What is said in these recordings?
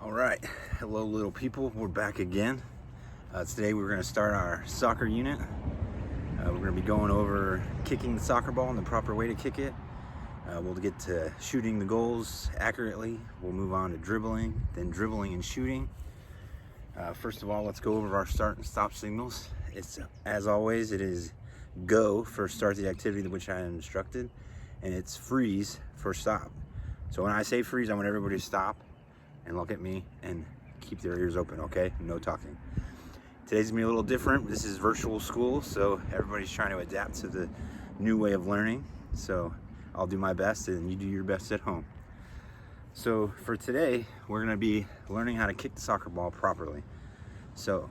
All right, hello little people, we're back again. Today we're going to start our soccer unit. We're going to be going over kicking the soccer ball and the proper way to kick it. We'll get to shooting the goals accurately. We'll move on to dribbling, then dribbling and shooting. First of all, let's go over our start and stop signals. It's, as always, it is go for start the activity to which I am instructed, and it's freeze for stop. So when I say freeze, I want everybody to stop and look at me and keep their ears open, okay? No talking. Today's gonna be a little different. This is virtual school, so everybody's trying to adapt to the new way of learning. So I'll do my best and you do your best at home. So for today, we're gonna be learning how to kick the soccer ball properly. So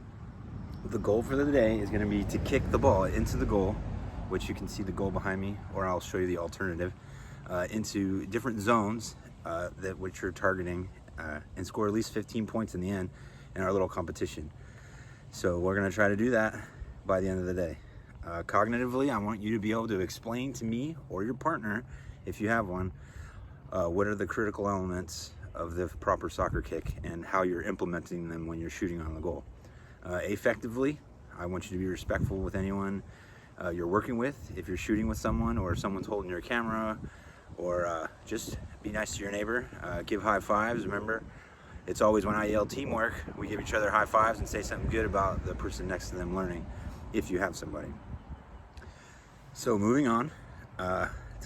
the goal for the day is gonna be to kick the ball into the goal, which you can see the goal behind me, or I'll show you the alternative, into different zones that which you're targeting, and score at least 15 points in the end in our little competition. So we're gonna try to do that by the end of the day. Cognitively, I want you to be able to explain to me or your partner, if you have one, what are the critical elements of the proper soccer kick and how you're implementing them when you're shooting on the goal. Effectively, I want you to be respectful with anyone you're working with. If you're shooting with someone or someone's holding your camera, or just be nice to your neighbor. Give high fives. Remember, it's always when I yell teamwork, we give each other high fives and say something good about the person next to them learning, if you have somebody. So moving on,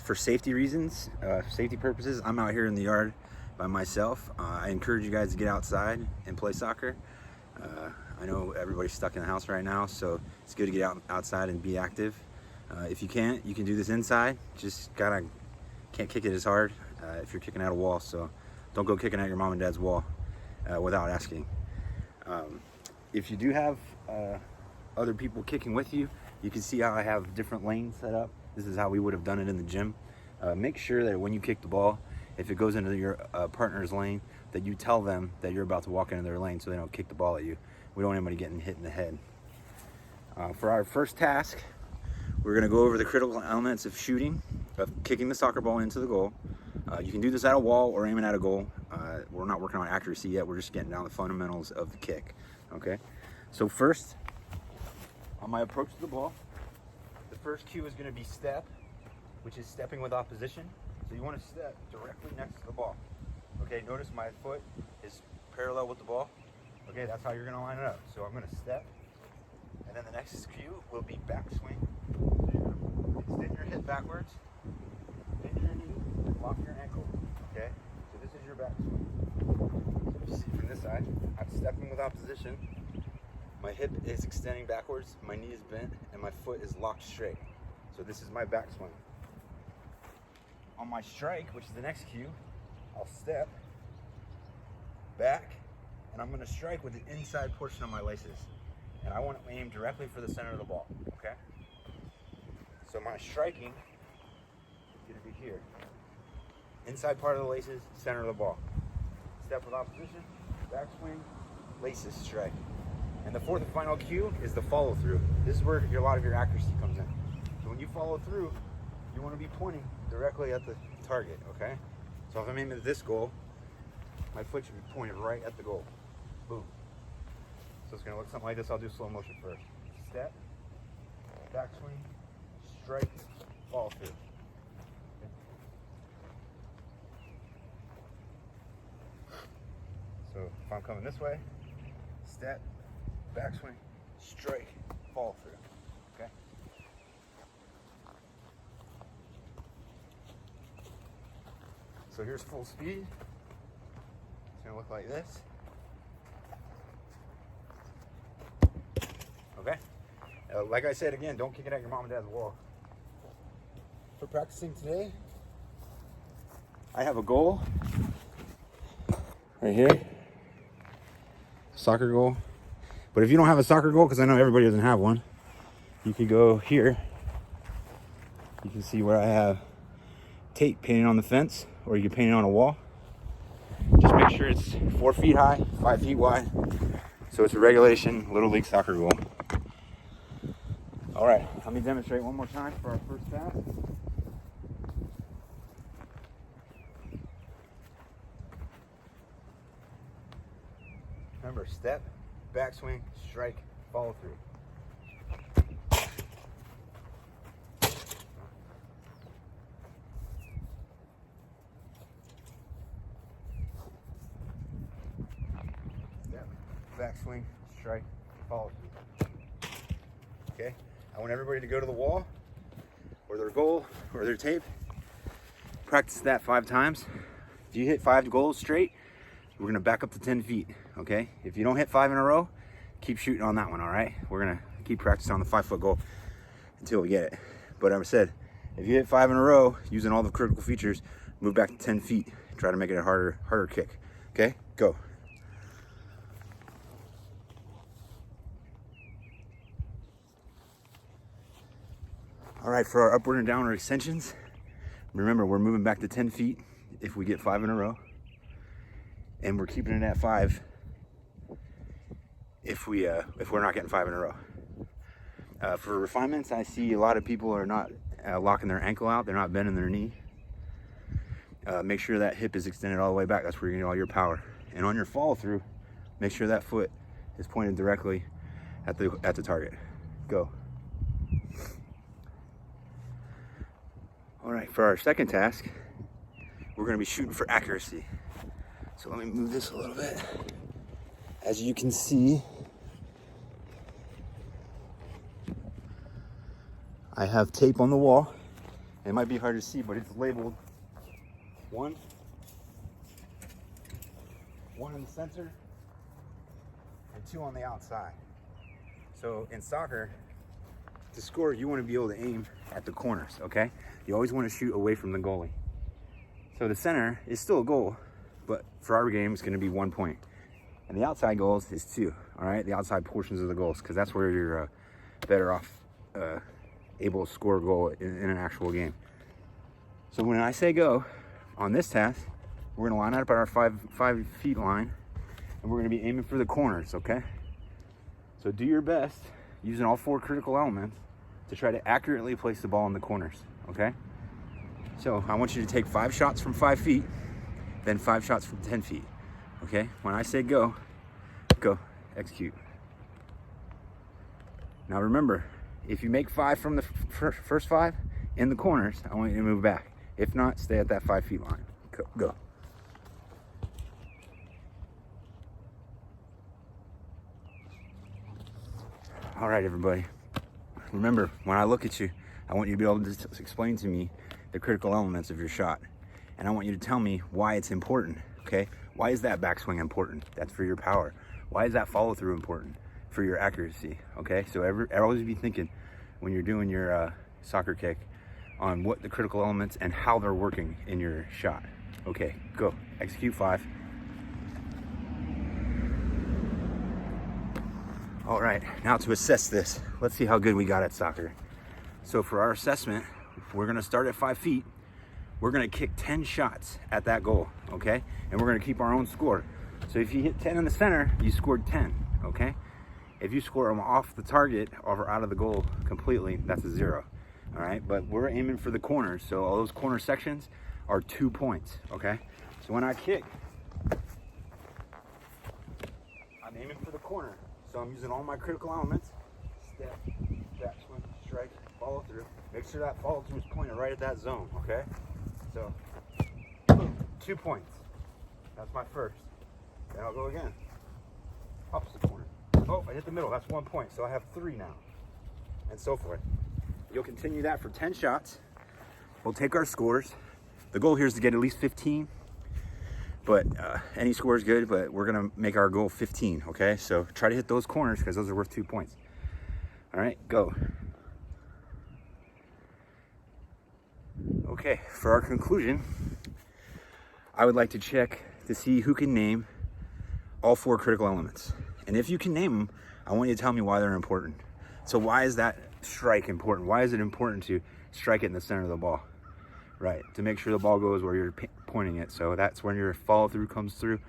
for safety reasons, safety purposes, I'm out here in the yard by myself. I encourage you guys to get outside and play soccer. I know everybody's stuck in the house right now, so it's good to get outside and be active. If you can't, you can do this inside. Just can't kick it as hard if you're kicking out a wall, so don't go kicking at your mom and dad's wall without asking. If you do have other people kicking with you, you can see how I have different lanes set up. This is how we would have done it in the gym. Make sure that when you kick the ball, if it goes into your partner's lane, that you tell them that you're about to walk into their lane so they don't kick the ball at you. We don't want anybody getting hit in the head. For our first task, we're going to go over the critical elements of shooting, of kicking the soccer ball into the goal. You can do this at a wall or aiming at a goal. We're not working on accuracy yet. We're just getting down the fundamentals of the kick. Okay. So first, on my approach to the ball, the first cue is going to be step, which is stepping with opposition. So you want to step directly next to the ball. Okay. Notice my foot is parallel with the ball. Okay. That's how you're going to line it up. So I'm going to step, and then the next cue will be backswing. Extend your hip backwards, bend your knee, and lock your ankle, okay? So this is your backswing. So you see from this side, I'm stepping with opposition. My hip is extending backwards, my knee is bent, and my foot is locked straight. So this is my backswing. On my strike, which is the next cue, I'll step back, and I'm gonna strike with the inside portion of my laces. And I want to aim directly for the center of the ball, okay? So my striking is going to be here. Inside part of the laces, center of the ball. Step with opposition, backswing, laces, strike. And the fourth and final cue is the follow through. This is where a lot of your accuracy comes in. So when you follow through, you want to be pointing directly at the target, okay? So if I'm aiming at this goal, my foot should be pointed right at the goal. Boom. So it's going to look something like this. I'll do slow motion first. Step, backswing, strike, follow through. Okay. So if I'm coming this way, step, backswing, strike, follow through. Okay. So here's full speed. It's going to look like this. Okay. Like I said again, don't kick it at your mom and dad's wall. For practicing today, I have a goal right here, soccer goal. But if you don't have a soccer goal, because I know everybody doesn't have one, you could go here. You can see where I have tape painted on the fence, or you can paint it on a wall. Just make sure it's 4 feet high, 5 feet wide. So it's a regulation Little League soccer goal. All right, let me demonstrate one more time for our first pass. Remember, step, backswing, strike, follow through. Step, backswing, strike, follow through. Okay? I want everybody to go to the wall or their goal or their tape. Practice that 5 times. If you hit 5 goals straight, we're gonna back up to 10 feet, okay? If you don't hit 5 in a row, keep shooting on that one, all right? We're gonna keep practicing on the 5-foot goal until we get it. But I said, if you hit 5 in a row, using all the critical features, move back to 10 feet. Try to make it a harder kick, okay? Go. All right, for our upward and downward extensions, remember, we're moving back to 10 feet if we get 5 in a row. And we're keeping it at 5 if we're not getting 5 in a row. For refinements, I see a lot of people are not locking their ankle out. They're not bending their knee. Make sure that hip is extended all the way back. That's where you're gonna get all your power. And on your follow through, make sure that foot is pointed directly at the target. Go. All right, for our second task, we're gonna be shooting for accuracy. So let me move this a little bit. As you can see, I have tape on the wall. It might be hard to see, but it's labeled 1 in the center, and 2 on the outside. So in soccer, to score, you want to be able to aim at the corners, okay? You always want to shoot away from the goalie. So the center is still a goal, but for our game, it's going to be 1 point. And the outside goals is 2, all right? The outside portions of the goals, because that's where you're better off able to score a goal in an actual game. So when I say go, on this task, we're going to line up at our 5 feet line, and we're going to be aiming for the corners, okay? So do your best, using all 4 critical elements, to try to accurately place the ball in the corners, okay? So I want you to take 5 shots from 5 feet, then 5 shots from 10 feet, okay? When I say go, go, execute. Now remember, if you make 5 from the first 5 in the corners, I want you to move back. If not, stay at that 5 feet line. Go. All right, everybody. Remember, when I look at you, I want you to be able to explain to me the critical elements of your shot. And I want you to tell me why it's important, okay? Why is that backswing important? That's for your power. Why is that follow through important? For your accuracy, okay? So always be thinking when you're doing your soccer kick on what the critical elements and how they're working in your shot. Okay, go. Execute 5. All right, now to assess this, let's see how good we got at soccer. So for our assessment, we're gonna start at 5 feet. We're gonna kick 10 shots at that goal, okay? And we're gonna keep our own score. So if you hit 10 in the center, you scored 10, okay? If you score them off the target or out of the goal completely, that's a 0, all right? But we're aiming for the corners, so all those corner sections are 2 points, okay? So when I kick, I'm aiming for the corner. So I'm using all my critical elements. Step, backswing, strike, follow through. Make sure that follow through is pointed right at that zone, okay? So, 2 points. That's my first. Then I'll go again. Opposite corner. Oh, I hit the middle. That's 1 point. So I have 3 now. And so forth. You'll continue that for 10 shots. We'll take our scores. The goal here is to get at least 15. But any score is good, but we're gonna make our goal 15, okay? So try to hit those corners because those are worth 2 points. All right, go. Okay, for our conclusion, I would like to check to see who can name all 4 critical elements. And if you can name them, I want you to tell me why they're important. So why is that strike important? Why is it important to strike it in the center of the ball? Right, to make sure the ball goes where you're pointing it. So that's when your follow through comes through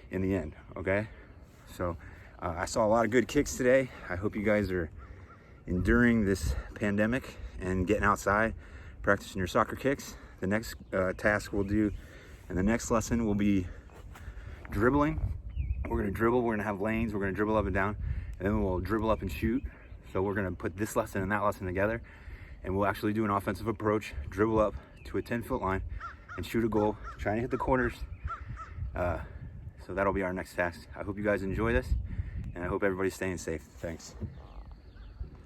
in the end, okay? So I saw a lot of good kicks today. I hope you guys are enduring this pandemic and getting outside, practicing your soccer kicks. The next task we'll do and the next lesson will be dribbling We're gonna dribble, we're gonna have lanes, we're gonna dribble up and down, and then we'll dribble up and shoot. So we're gonna put this lesson and that lesson together, and we'll actually do an offensive approach, dribble up to a 10-foot line, and shoot a goal, trying to hit the corners. So that'll be our next task. I hope you guys enjoy this, and I hope everybody's staying safe. Thanks.